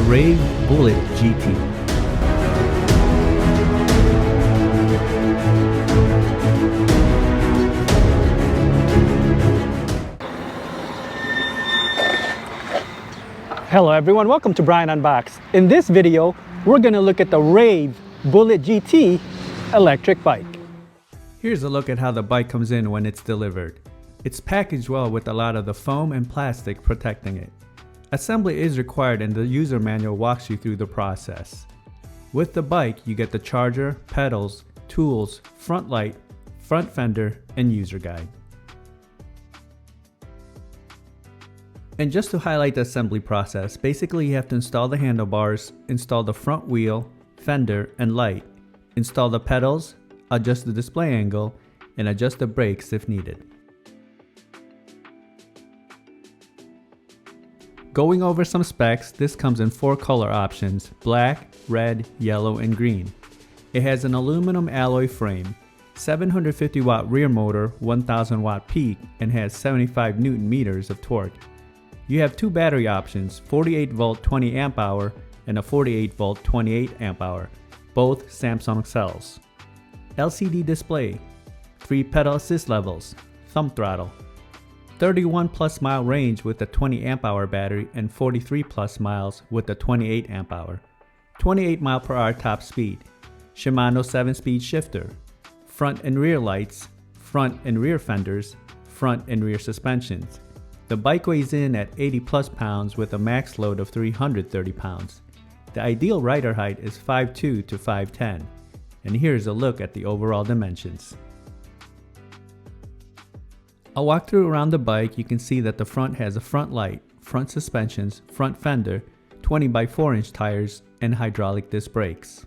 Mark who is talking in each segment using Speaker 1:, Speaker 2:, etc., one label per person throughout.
Speaker 1: RAEV Bullet GT.
Speaker 2: Hello everyone, welcome to Brian Unboxed. In this video, we're going to look at the RAEV Bullet GT electric bike.
Speaker 1: Here's a look at how the bike comes in when it's delivered. It's packaged well with a lot of the foam and plastic protecting it. Assembly is required and the user manual walks you through the process. With the bike, you get the charger, pedals, tools, front light, front fender, and user guide. And just to highlight the assembly process, basically you have to install the handlebars, install the front wheel, fender, and light, install the pedals, adjust the display angle, and adjust the brakes if needed. Going over some specs, this comes in 4 color options: black, red, yellow, and green. It has an aluminum alloy frame, 750 watt rear motor, 1000 watt peak, and has 75 Newton meters of torque. You have 2 battery options, 48 volt 20 amp hour and a 48 volt 28 amp hour, both Samsung cells. LCD display, 3 pedal assist levels, thumb throttle, 31 plus mile range with a 20 amp hour battery and 43 plus miles with a 28 amp hour, 28 mile per hour top speed, Shimano 7-speed shifter, front and rear lights, front and rear fenders, front and rear suspensions. The bike weighs in at 80 plus pounds with a max load of 330 pounds. The ideal rider height is 5'2" to 5'10", and here's a look at the overall dimensions. A walkthrough around the bike, you can see that the front has a front light, front suspensions, front fender, 20 by 4 inch tires, and hydraulic disc brakes.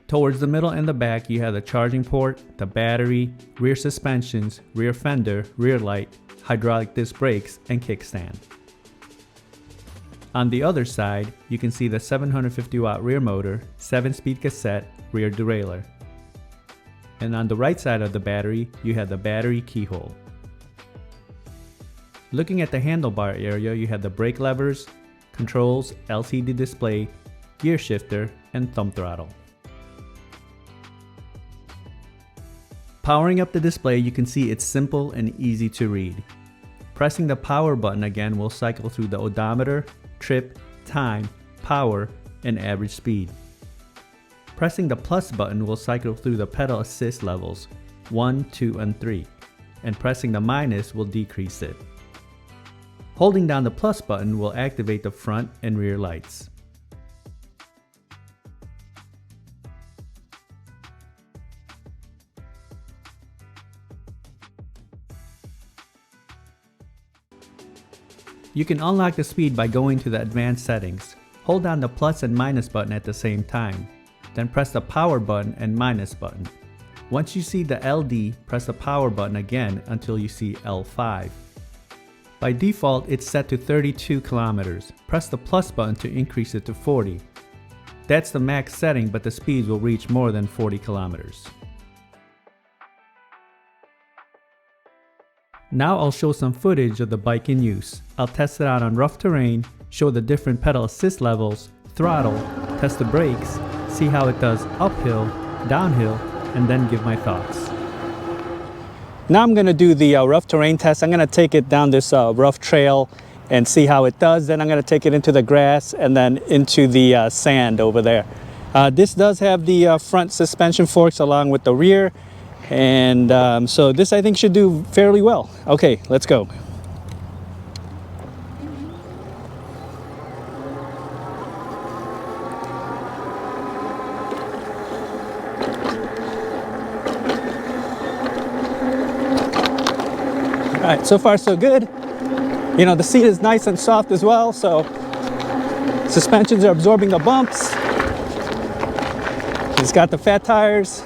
Speaker 1: Towards the middle and the back, you have the charging port, the battery, rear suspensions, rear fender, rear light, hydraulic disc brakes, and kickstand. On the other side, you can see the 750 watt rear motor, 7-speed cassette, rear derailleur. And on the right side of the battery, you have the battery keyhole. Looking at the handlebar area, you have the brake levers, controls, LCD display, gear shifter, and thumb throttle. Powering up the display, you can see it's simple and easy to read. Pressing the power button again will cycle through the odometer, trip, time, power, and average speed. Pressing the plus button will cycle through the pedal assist levels 1, 2, and 3, and pressing the minus will decrease it. Holding down the plus button will activate the front and rear lights. You can unlock the speed by going to the advanced settings. Hold down the plus and minus button at the same time. Then press the power button and minus button. Once you see the LD, press the power button again until you see L5. By default, it's set to 32 kilometers. Press the plus button to increase it to 40. That's the max setting, but the speeds will reach more than 40 kilometers. Now I'll show some footage of the bike in use. I'll test it out on rough terrain, show the different pedal assist levels, throttle, test the brakes, see how it does uphill, downhill, and then give my thoughts.
Speaker 2: Now I'm going to do the rough terrain test. I'm going to take it down this rough trail and see how it does. Then I'm going to take it into the grass and then into the sand over there. This does have the front suspension forks along with the rear. And so this I think should do fairly well. Okay, let's go. All right, so far so good. You know, the seat is nice and soft as well, so suspensions are absorbing the bumps. It's got the fat tires.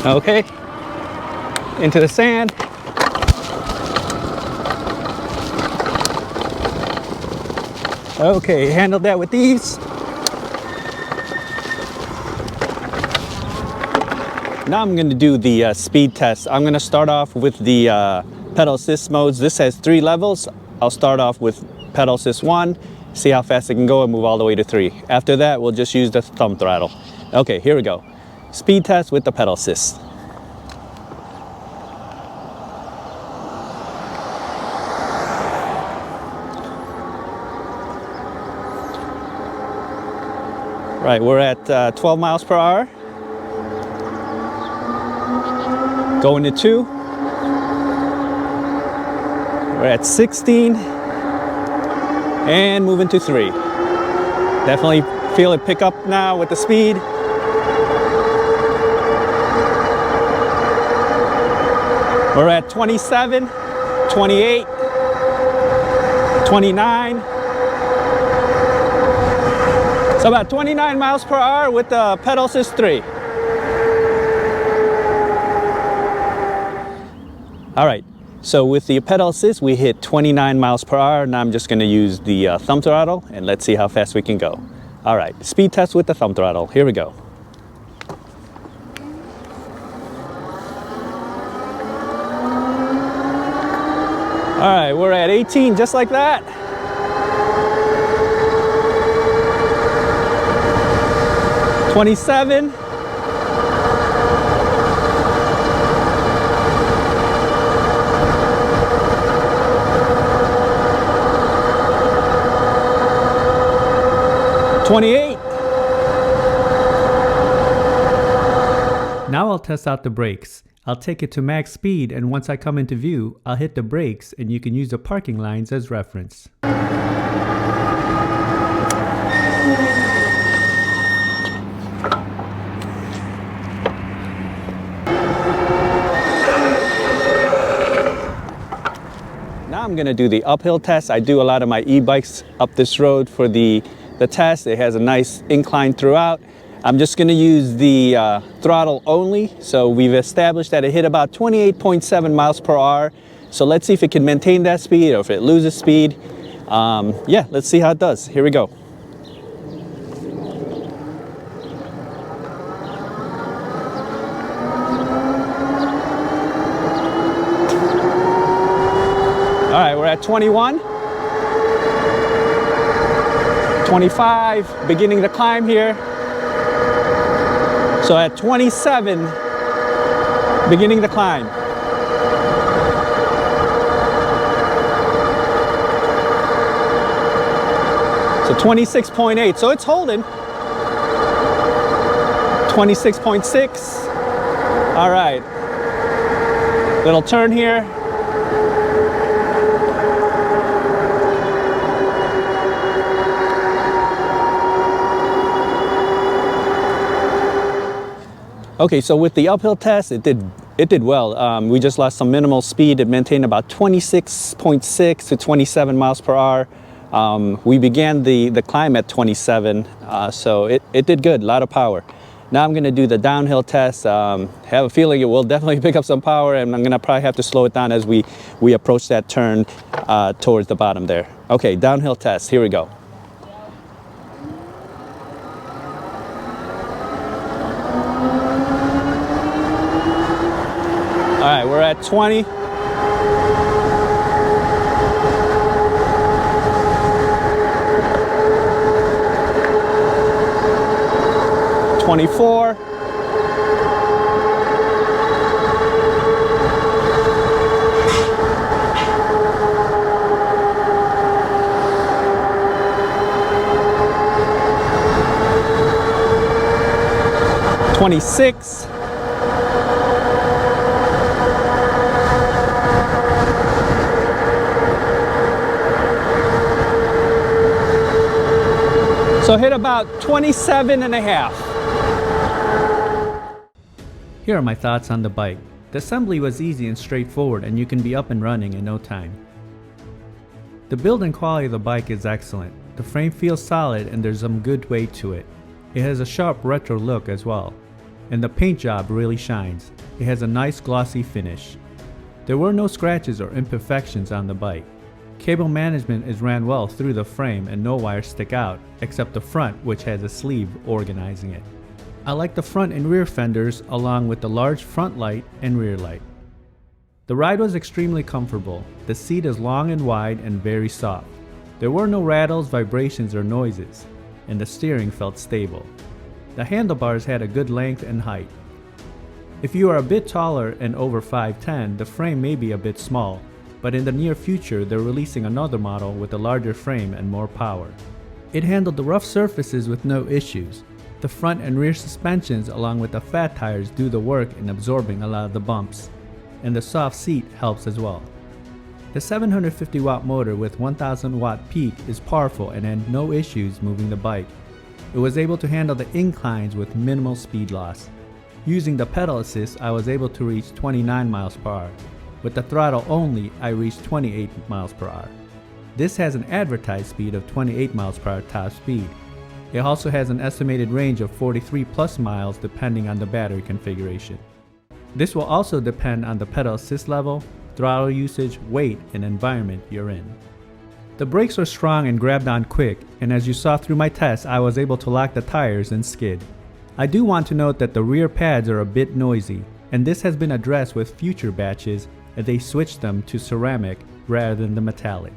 Speaker 2: Okay, into the sand. Okay, handled that with ease. Now I'm going to do the speed test. I'm going to start off with the pedal assist modes. This has 3 levels. I'll start off with pedal assist 1, see how fast it can go and move all the way to 3. After that, we'll just use the thumb throttle. Okay, here we go. Speed test with the pedal assist. Right, we're at 12 miles per hour. Going to 2. We're at 16. And moving to 3. Definitely feel it pick up now with the speed. We're at 27, 28, 29. So about 29 miles per hour with the pedal assist 3. All right, so with the pedal assist, we hit 29 miles per hour. Now I'm just gonna use the thumb throttle and let's see how fast we can go. All right, speed test with the thumb throttle. Here we go. All right, we're at 18, just like that. $27. $28.
Speaker 1: Now I'll test out the brakes. I'll take it to max speed, and once I come into view, I'll hit the brakes and you can use the parking lines as reference.
Speaker 2: Now I'm gonna do the uphill test. I do a lot of my e-bikes up this road for the test. It has a nice incline throughout. I'm just gonna use the throttle only. So we've established that it hit about 28.7 miles per hour. So let's see if it can maintain that speed or if it loses speed. Yeah, let's see how it does. Here we go. All right, we're at 21. 25, beginning the climb here. So at 27, beginning the climb. So 26.8, so it's holding. 26.6. All right, little turn here. Okay, so with the uphill test, it did well. We just lost some minimal speed. It maintained about 26.6 to 27 miles per hour. We began the climb at 27, so it did good, a lot of power. Now I'm gonna do the downhill test. Have a feeling it will definitely pick up some power, and I'm gonna probably have to slow it down as we approach that turn towards the bottom there. Okay, downhill test, here we go. All right, we're at 20. $24. $26. So hit about 27 and a half.
Speaker 1: Here are my thoughts on the bike. The assembly was easy and straightforward, and you can be up and running in no time. The build and quality of the bike is excellent. The frame feels solid and there's some good weight to it. It has a sharp retro look as well. And the paint job really shines. It has a nice glossy finish. There were no scratches or imperfections on the bike. Cable management is ran well through the frame and no wires stick out, except the front, which has a sleeve organizing it. I like the front and rear fenders along with the large front light and rear light. The ride was extremely comfortable. The seat is long and wide and very soft. There were no rattles, vibrations, or noises, and the steering felt stable. The handlebars had a good length and height. If you are a bit taller and over 5'10", the frame may be a bit small, but in the near future they're releasing another model with a larger frame and more power. It handled the rough surfaces with no issues. The front and rear suspensions along with the fat tires do the work in absorbing a lot of the bumps, and the soft seat helps as well. The 750 watt motor with 1000 watt peak is powerful and had no issues moving the bike. It was able to handle the inclines with minimal speed loss. Using the pedal assist, I was able to reach 29 miles per hour. With the throttle only, I reached 28 miles per hour. This has an advertised speed of 28 miles per hour top speed. It also has an estimated range of 43 plus miles depending on the battery configuration. This will also depend on the pedal assist level, throttle usage, weight, and environment you're in. The brakes are strong and grabbed on quick, and as you saw through my test, I was able to lock the tires and skid. I do want to note that the rear pads are a bit noisy, and this has been addressed with future batches as they switched them to ceramic rather than the metallic.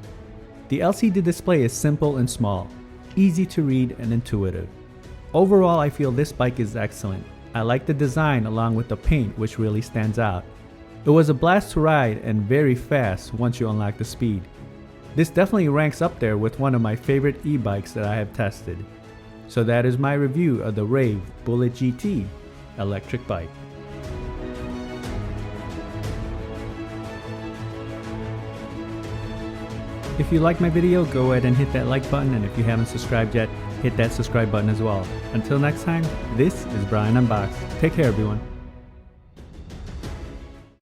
Speaker 1: The LCD display is simple and small, easy to read and intuitive. Overall, I feel this bike is excellent. I like the design along with the paint, which really stands out. It was a blast to ride and very fast once you unlock the speed. This definitely ranks up there with one of my favorite e-bikes that I have tested. So that is my review of the RAEV Bullet GT electric bike. If you like my video, go ahead and hit that like button, and if you haven't subscribed yet, hit that subscribe button as well. Until next time, this is Brian Unboxed. Take care, everyone.